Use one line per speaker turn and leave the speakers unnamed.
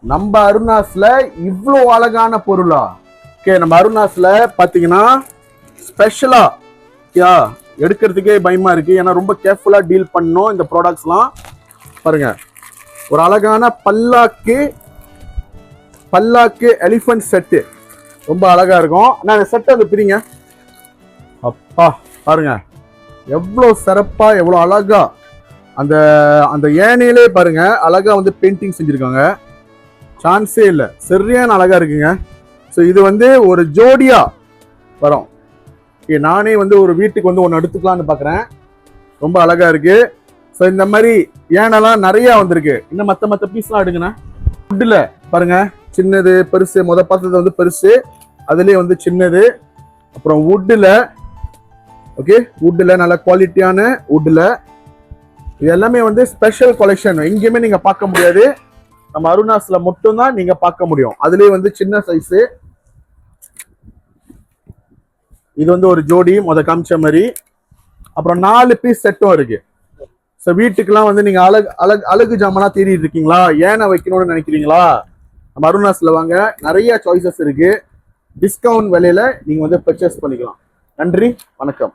நம்ம அருணாஸ்ல இவ்வளோ அழகான பொருளா? ஓகே, நம்ம அருணாஸ்ல பாத்தீங்கன்னா ஸ்பெஷலா எடுக்கிறதுக்கே பயமா இருக்கு. ஏன்னா ரொம்ப கேர்ஃபுல்லா டீல் பண்ணணும் இந்த ப்ராடக்ட்ஸ்லாம். பாருங்க, ஒரு அழகான பல்லாக்கு எலிஃபண்ட் செட்டு, ரொம்ப அழகா இருக்கும். நான் இந்த செட்டை வந்து பிரிங்க. அப்பா பாருங்க, எவ்வளோ சிறப்பா எவ்வளோ அழகா அந்த அந்த ஏனையிலே பாருங்க அழகா வந்து பெயிண்டிங் செஞ்சிருக்காங்க. சான்ஸே இல்லை, சரியான அழகா இருக்குங்க. ஸோ இது வந்து ஒரு ஜோடியா வரும். நானே வந்து ஒரு வீட்டுக்கு வந்து ஒன்று எடுத்துக்கலான்னு பார்க்குறேன். ரொம்ப அழகா இருக்கு. ஸோ இந்த மாதிரி ஏனெல்லாம் நிறைய வந்திருக்கு. இன்னும் மற்ற பீஸ்லாம் எடுங்கண்ணா. வுட்டில் பாருங்க, சின்னது பெருசு, பார்த்தது வந்து பெருசு, அதுலேயே வந்து சின்னது. அப்புறம் வுட்டில், ஓகே, வுட்டில் நல்ல குவாலிட்டியான வுட்டில். இது எல்லாமே வந்து ஸ்பெஷல் கலெக்ஷன், எங்கேயுமே நீங்க பார்க்க முடியாது. நம்ம அருணாஸ்ல மட்டும்தான் நீங்க பார்க்க முடியும். அதுலயே வந்து சின்ன சைஸு, இது வந்து ஒரு ஜோடி காமிச்ச மாதிரி. அப்புறம் 4 பீஸ் செட்டும் இருக்கு. ஸோ வீட்டுக்கெல்லாம் வந்து நீங்க அழகு ஜாமானா தேடிட்டு இருக்கீங்களா, ஏனை வைக்கணும்னு நினைக்கிறீங்களா, நம்ம அருணாஸ்ல வாங்க. நிறைய சாய்ஸஸ் இருக்கு. டிஸ்கவுண்ட் விலையில நீங்க வந்து பர்ச்சேஸ் பண்ணிக்கலாம். நன்றி, வணக்கம்.